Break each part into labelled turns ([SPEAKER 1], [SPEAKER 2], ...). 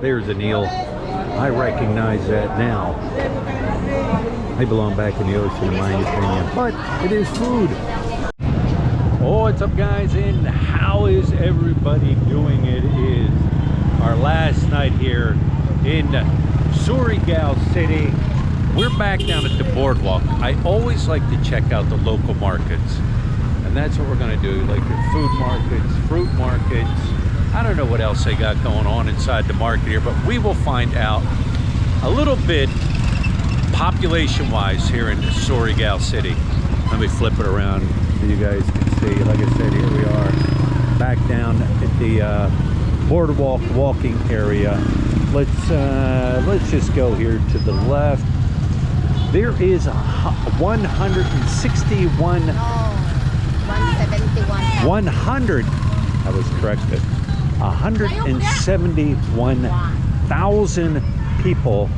[SPEAKER 1] There's an eel. I recognize that now. They belong back in the ocean in my opinion, but it is food. Oh, what's up guys, and how is everybody doing? It is our last night here in Surigao City. We're back down at the boardwalk. I always like to check out the local markets, and that's what we're going to do, like the food markets, fruit markets. I don't know what else they got going on inside the market here, but we will find out a little bit population wise here in Surigao City. Let me flip it around so you guys can see. Like I said, here we are back down at the boardwalk walking area. Let's just go here to the left. There is 161 171 I was corrected. 171,000 people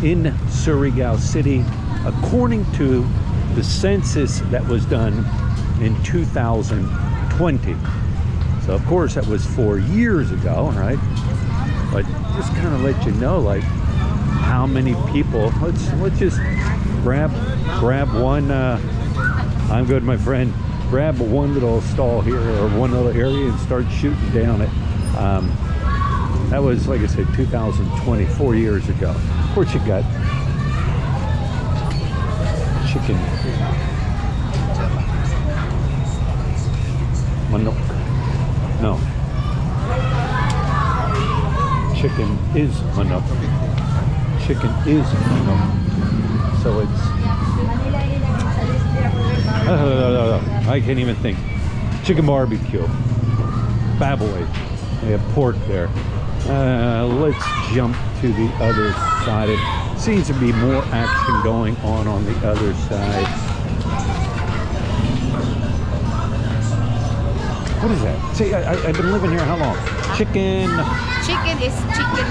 [SPEAKER 1] in Surigao City, according to the census that was done in 2020. So of course that was 4 years ago, right? But just kind of let you know, like, how many people. Let's just grab one. I'm good, my friend. Grab one little stall here or one little area and start shooting down it. That was, like I said, 2020, 4 years ago. Of course, you got chicken. No. Chicken is manok. Chicken is manok. So it's... I can't even think. Chicken barbecue. Baboy. They have pork there. Let's jump to the other side. It seems to be more action going on the other side. What is that? See, I've been living here how long? Chicken.
[SPEAKER 2] Chicken is chicken.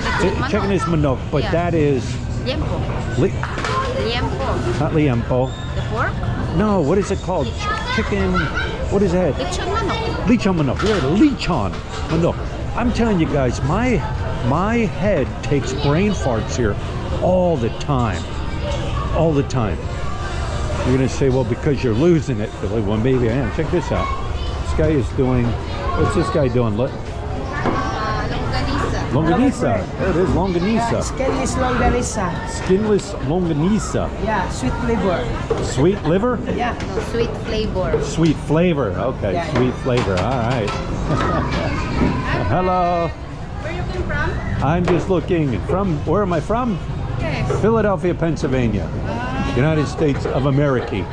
[SPEAKER 1] Chicken is manok, but yeah. That is
[SPEAKER 2] liempo. Liempo.
[SPEAKER 1] Not liempo.
[SPEAKER 2] The pork?
[SPEAKER 1] No, what is it called? Chicken. What is that?
[SPEAKER 2] Lechon manok.
[SPEAKER 1] Lechon manok. Yeah, lechon manok. I'm telling you guys, my head takes brain farts here all the time. All the time. You're gonna say, well, because you're losing it. Well, maybe I am. Check this out. This guy is doing. What's this guy doing?
[SPEAKER 2] Longanisa.
[SPEAKER 1] Longanisa. There it is, longanisa.
[SPEAKER 3] Yeah, skinless longanisa.
[SPEAKER 1] Skinless longanisa.
[SPEAKER 3] Yeah, sweet liver.
[SPEAKER 1] Sweet liver?
[SPEAKER 3] Yeah.
[SPEAKER 2] No, sweet flavor.
[SPEAKER 1] Sweet flavor. Okay,
[SPEAKER 3] yeah,
[SPEAKER 1] sweet flavor. All right. Hello.
[SPEAKER 2] Where you come from?
[SPEAKER 1] I'm just looking from. Where am I from?
[SPEAKER 2] Yes.
[SPEAKER 1] Philadelphia, Pennsylvania. United States of America.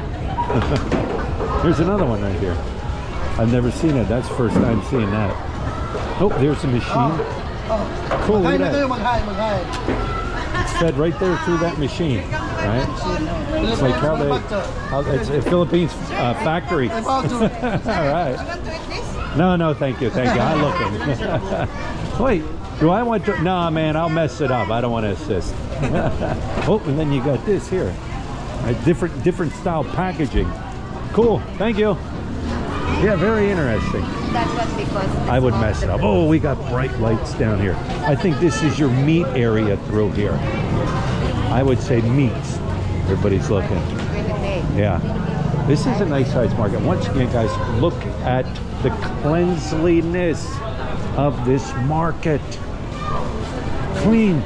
[SPEAKER 1] There's another one right here. I've never seen it. That's the first time seeing that. Oh, there's a machine. Cool, look at that. It's fed right there through that machine, right? It's like how it's a Philippines factory. All right. No, thank you. I'm looking. Wait, do I want to? Nah, man, I'll mess it up. I don't want to assist. Oh, and then you got this here. A different style packaging. Cool, thank you. Yeah, very interesting.
[SPEAKER 2] That's what because
[SPEAKER 1] I would mess it up. Oh, we got bright lights down here. I think this is your meat area through here. I would say meats. Everybody's looking. Yeah. This is a nice size market. Once again, guys, look at the cleanliness of this market. Clean.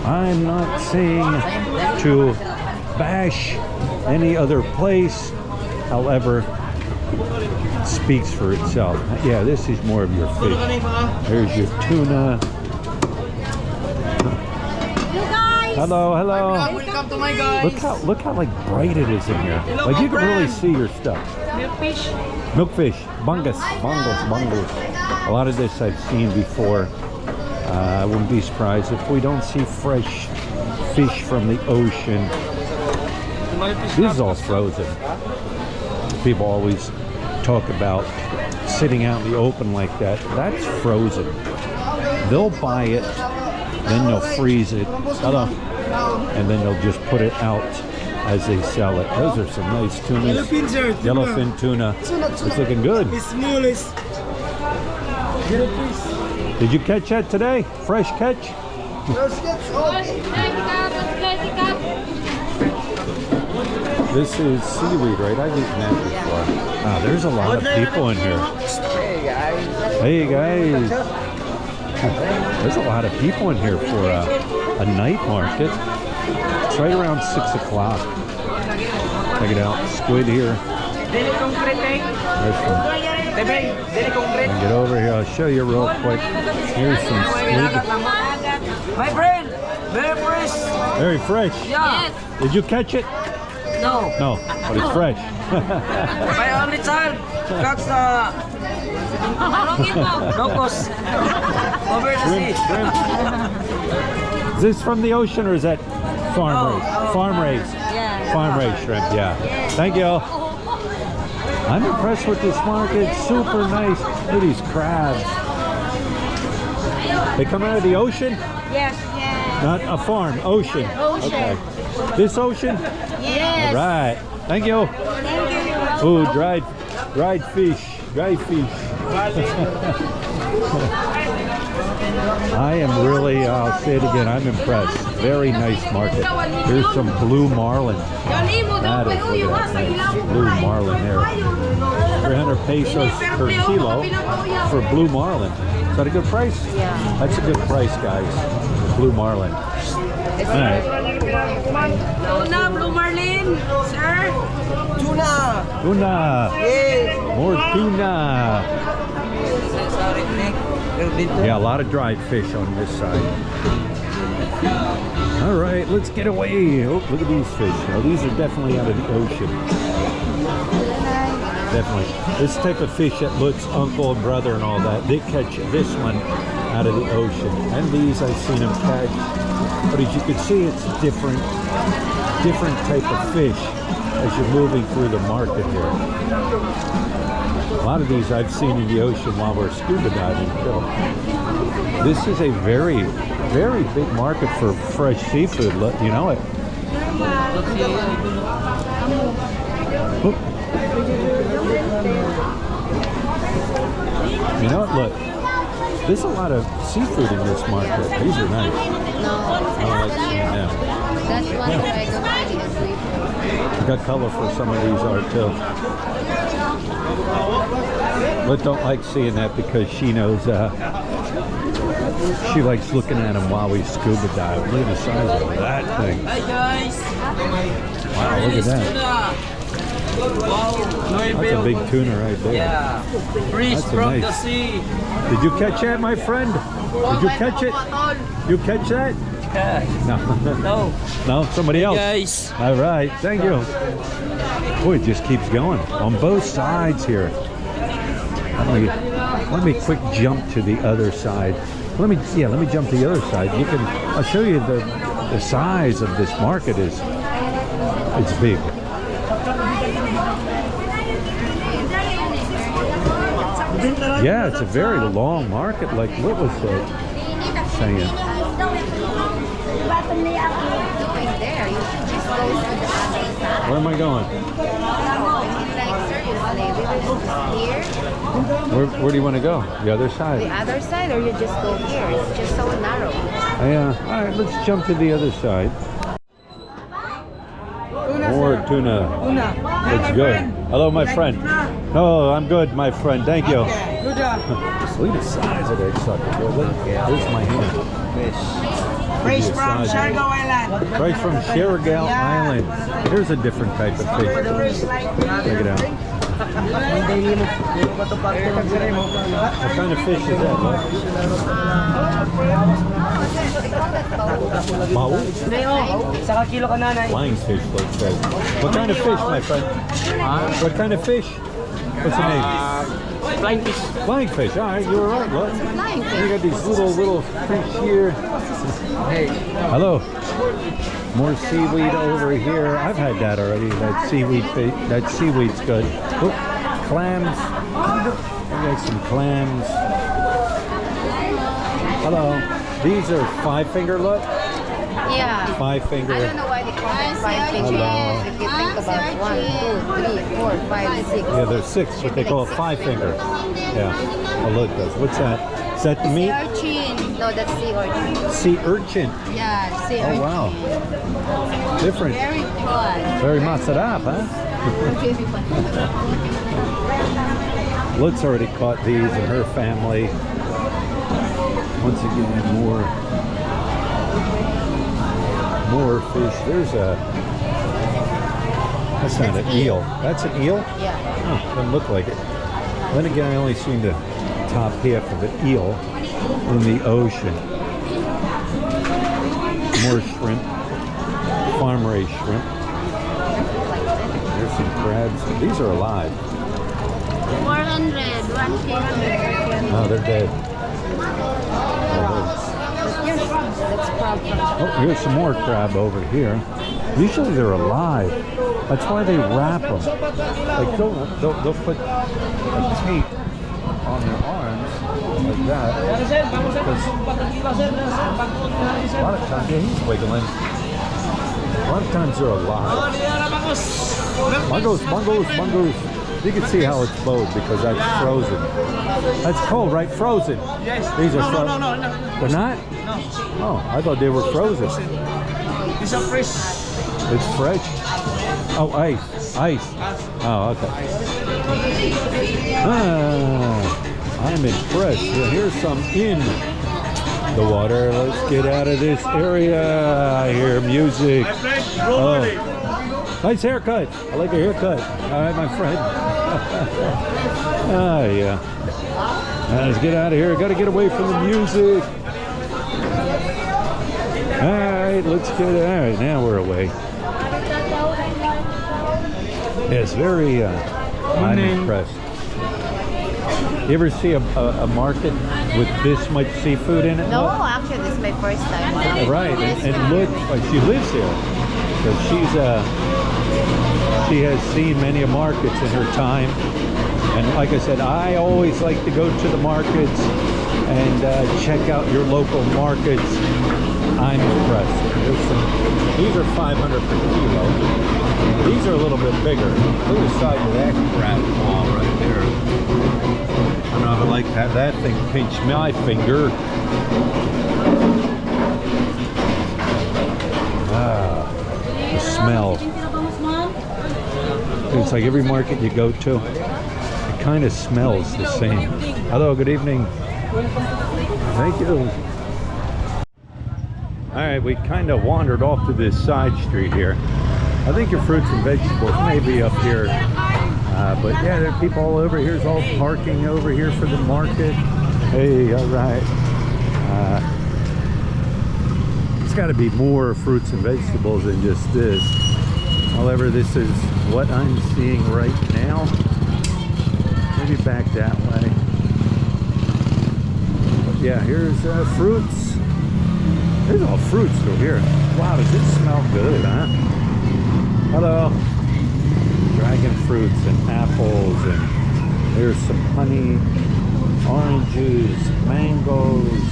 [SPEAKER 1] I'm not saying to bash any other place. However, it speaks for itself. Yeah, this is more of your fish. There's your tuna. Hello.
[SPEAKER 3] Welcome to my guys.
[SPEAKER 1] Look how like bright it is in here. Like you can really see your stuff. Milkfish, bungus. A lot of this I've seen before. I wouldn't be surprised if we don't see fresh fish from the ocean. This is all frozen. People always talk about sitting out in the open like that. That's frozen. They'll buy it, then they'll freeze it. Hello. And then they'll just put it out as they sell it. Those are some nice tunas. Yellowfin tuna. It's looking good.
[SPEAKER 3] It's smallest.
[SPEAKER 1] Did you catch that today? Fresh catch? This is seaweed, right? I've eaten that before. Ah, there's a lot of people in here. Hey guys. There's a lot of people in here for a night market. It's right around 6 o'clock. Check it out. Squid here. There's some. Get over here. I'll show you real quick. Here's some squid.
[SPEAKER 3] My friend, very fresh.
[SPEAKER 1] Very fresh.
[SPEAKER 3] Yeah.
[SPEAKER 1] Did you catch it?
[SPEAKER 3] No.
[SPEAKER 1] No, but it's fresh.
[SPEAKER 3] My only child got locos over the sea.
[SPEAKER 1] Shrimp. Is this from the ocean or is that farm raised? Farm raised.
[SPEAKER 3] Yeah.
[SPEAKER 1] Farm raised shrimp, yeah. Thank you. I'm impressed with this market. Super nice. Look at these crabs. They come out of the ocean?
[SPEAKER 2] Yes.
[SPEAKER 1] Not a farm, ocean.
[SPEAKER 2] Ocean.
[SPEAKER 1] Okay. This ocean?
[SPEAKER 2] Yes.
[SPEAKER 1] All right. Thank you.
[SPEAKER 2] Thank you.
[SPEAKER 1] Ooh, dried fish. Dried fish. I am really, I'll say it again, I'm impressed. Very nice market. Here's some blue marlin. That is, look at that nice blue marlin there. 300 pesos per kilo for blue marlin. Is that a good price?
[SPEAKER 2] Yeah.
[SPEAKER 1] That's a good price, guys. Blue marlin. All right.
[SPEAKER 3] Tuna, blue marlin, sir. Tuna.
[SPEAKER 1] Tuna.
[SPEAKER 3] Yes.
[SPEAKER 1] More tuna. Yeah, a lot of dried fish on this side. All right, let's get away. Oh, look at these fish. Now, these are definitely out of the ocean. Definitely. This type of fish that looks uncle and brother and all that, they catch this one out of the ocean. And these I've seen them catch. But as you can see, it's different type of fish as you're moving through the market here. A lot of these I've seen in the ocean while we're scuba diving too. This is a very, very big market for fresh seafood. You know it. Oop. You know it, look. There's a lot of seafood in this market. These are nice.
[SPEAKER 2] No.
[SPEAKER 1] I don't like seeing them.
[SPEAKER 2] That's one that I don't really agree.
[SPEAKER 1] Look how colorful some of these are too. But don't like seeing that because she knows she likes looking at them while we scuba dive. Look at the size of that thing.
[SPEAKER 3] Hi guys.
[SPEAKER 1] Wow, look at that.
[SPEAKER 3] Wow.
[SPEAKER 1] That's a big tuna right there.
[SPEAKER 3] Yeah. Fresh
[SPEAKER 1] That's a
[SPEAKER 3] from
[SPEAKER 1] nice-
[SPEAKER 3] the sea.
[SPEAKER 1] Did you catch that, my friend? Did you catch it? You catch that? No.
[SPEAKER 3] No.
[SPEAKER 1] No, somebody else.
[SPEAKER 3] Guys.
[SPEAKER 1] All right, thank you. Boy, it just keeps going on both sides here. Let me quick jump to the other side. Let me jump to the other side. I'll show you the size of this market it's big. Yeah, it's a very long market. Like what was it saying?
[SPEAKER 2] Going there, you should just go to the other side.
[SPEAKER 1] Where am I going?
[SPEAKER 2] Here,
[SPEAKER 1] Where do you want to go? The other
[SPEAKER 2] the
[SPEAKER 1] side.
[SPEAKER 2] other side, or you just go here? It's just so narrow.
[SPEAKER 1] Yeah. All right, let's jump to the other side. More tuna. It's good. Hello, my friend. Oh, I'm good, my friend. Thank you.
[SPEAKER 3] Good job.
[SPEAKER 1] Look at the size of that sucker. Boy, look. Here's my hand.
[SPEAKER 3] Fresh from Siargao Island.
[SPEAKER 1] Right from Surigao Island. Here's a different type of fish. Check it out. What kind of fish is that? Look? Bao?
[SPEAKER 3] Saka kilo ka nanay.
[SPEAKER 1] Flying fish, looks like. What kind of fish, my friend? What kind of fish? What's the name?
[SPEAKER 3] Flying fish.
[SPEAKER 1] Flying fish. All right, you were right. Look.
[SPEAKER 2] Flying
[SPEAKER 1] You
[SPEAKER 2] fish.
[SPEAKER 1] got these little fish here.
[SPEAKER 3] Hey.
[SPEAKER 1] Hello. More seaweed over here. I've had that already. That seaweed fish. That seaweed's good. Oop, clams. We got some clams. Hello. These are 5-finger, look.
[SPEAKER 2] Yeah.
[SPEAKER 1] Five finger.
[SPEAKER 2] I don't know why they call it five fingers.
[SPEAKER 1] Hello.
[SPEAKER 2] If you think about 1, 2, 3, 4, 5, 6.
[SPEAKER 1] Yeah, there's 6, but they call it five finger. Yeah. Oh, look, what's that? Is that the meat?
[SPEAKER 2] Urchin. No, that's sea urchin.
[SPEAKER 1] Sea urchin.
[SPEAKER 2] Yeah, sea
[SPEAKER 1] Oh,
[SPEAKER 2] urchin.
[SPEAKER 1] wow. Different.
[SPEAKER 2] Very good.
[SPEAKER 1] Very masarap, huh? Look's already caught these in her family. Once again, more fish. There's a... That's not an eel. That's an eel?
[SPEAKER 2] Yeah.
[SPEAKER 1] Oh, doesn't look like it. Then again, I only seen the top half of an eel in the ocean. More shrimp. Farm-raised shrimp. There's some crabs. These are alive.
[SPEAKER 2] 400, 1
[SPEAKER 1] Oh, they're dead.
[SPEAKER 2] That's crab.
[SPEAKER 1] Oh, here's some more crab over here. Usually they're alive. That's why they wrap them. Like they'll put a tape on their arms like that. Because a lot of times, yeah, he's wiggling. A lot of times they're alive. Mongoose. You can see how it's bowed because that's frozen. That's cold, right? Frozen.
[SPEAKER 3] Yes.
[SPEAKER 1] These are frozen.
[SPEAKER 3] No.
[SPEAKER 1] They're not?
[SPEAKER 3] No.
[SPEAKER 1] Oh, I thought they were frozen.
[SPEAKER 3] It's a fresh.
[SPEAKER 1] It's fresh. Oh, ice. Oh, okay. I'm impressed. Here's some in the water. Let's get out of this area. I hear music. Oh. Nice haircut. I like your haircut. All right, my friend. Oh, yeah. Let's get out of here. Got to get away from the music. All right, let's get. All right, now we're away. Yes, very. I'm impressed. You ever see a market with this much seafood in it?
[SPEAKER 2] No, actually, this is my first time.
[SPEAKER 1] Right, and look, she lives here. So she has seen many markets in her time. And like I said, I always like to go to the markets and check out your local markets. I'm impressed. These are 500 per kilo. These are a little bit bigger. Look at the size of that crab claw right there. I don't know if I like that thing pinched my finger. The smell. It's like every market you go to, it kind of smells the same. Hello, good evening. Thank you. All right, we kind of wandered off to this side street here. I think your fruits and vegetables may be up here. But yeah, there are people all over. Here's all parking over here for the market. Hey, all right. It's got to be more fruits and vegetables than just this. However, this is what I'm seeing right now. Maybe back that way. But yeah, here's fruits. There's all fruits through here. Wow, does it smell good, huh? Hello. Dragon fruits and apples, and there's some honey, oranges, mangoes,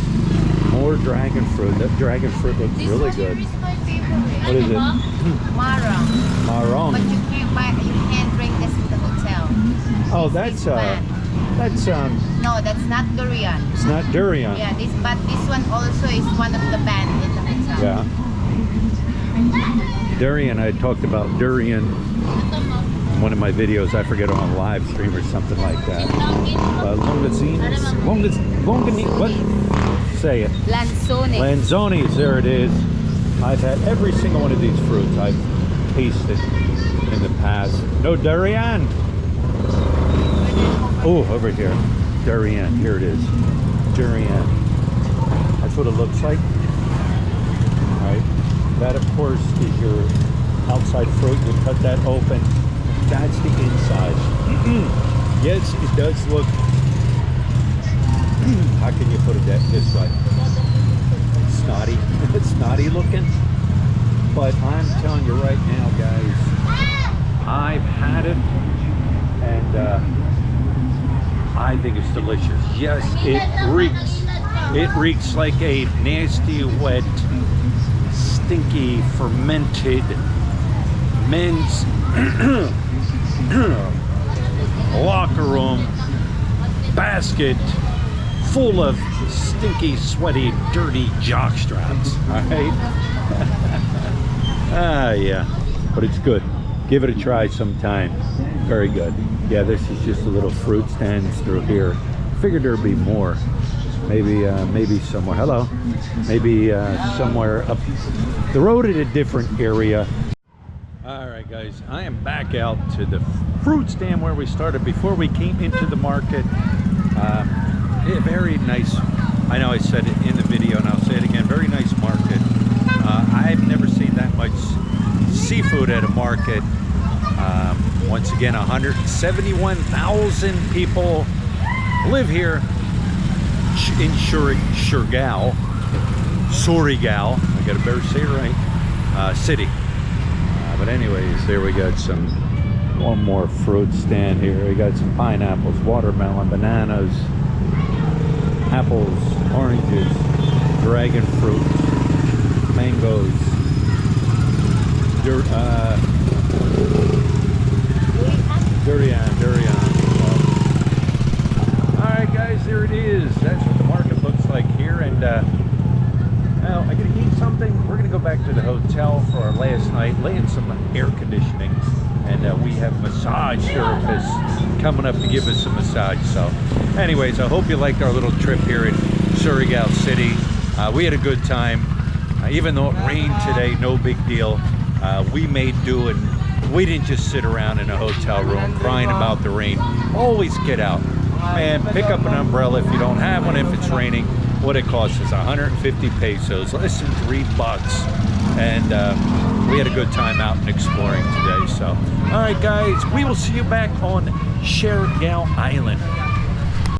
[SPEAKER 1] more dragon fruit. That dragon fruit looks really good. What is it?
[SPEAKER 2] Marang.
[SPEAKER 1] Marang.
[SPEAKER 2] But you can't drink this in the hotel.
[SPEAKER 1] Oh, that's
[SPEAKER 2] No, that's not durian.
[SPEAKER 1] it's not durian.
[SPEAKER 2] Yeah, but this one also is one of the band in the hotel.
[SPEAKER 1] Yeah. Durian, I talked about durian in one of my videos. I forget, on a live stream or something like that. What? Say it.
[SPEAKER 2] Lanzones.
[SPEAKER 1] Lanzones, there it is. I've had every single one of these fruits I've tasted in the past. No durian. Oh, over here. Durian, here it is. Durian. That's what it looks like. All right. That, of course, is your outside fruit. You cut that open. That's the inside. Yes, it does look. How can you put it this way? Snotty. It's snotty looking. But I'm telling you right now, guys, I've had it, and I think it's delicious. Yes, it reeks. It reeks like a nasty, wet stinky, fermented men's locker room basket full of stinky, sweaty, dirty jock straps. All right. Yeah, but it's good. Give it a try sometime. Very good. Yeah, this is just a little fruit stands through here. Figured there'd be more. Maybe somewhere. Hello. Maybe somewhere up the road at a different area. All right, guys. I am back out to the fruit stand where we started before we came into the market. Yeah, very nice. I know I said it in the video, and I'll say it again. Very nice market. I've never seen that much seafood at a market. Once again, 171,000 people live here in Surigao. I better say it right. City. But anyways, there we got one more fruit stand here. We got some pineapples, watermelon, bananas, apples, oranges, dragon fruit, mangoes, durian. All right, guys, there it is. That's what the market looks like here. And now I gotta eat something. We're gonna go back to the hotel for our last night, lay in some air conditioning, and we have massage therapists coming up to give us a massage. So anyways, I hope you liked our little trip here in Surigao City. We had a good time. Even though it rained today, no big deal. We made do, and we didn't just sit around in a hotel room crying about the rain. Always get out. Man, pick up an umbrella if you don't have one if it's raining. What it costs is 150 pesos, less than $3. And we had a good time out and exploring today. So, all right, guys, we will see you back on Siargao Island.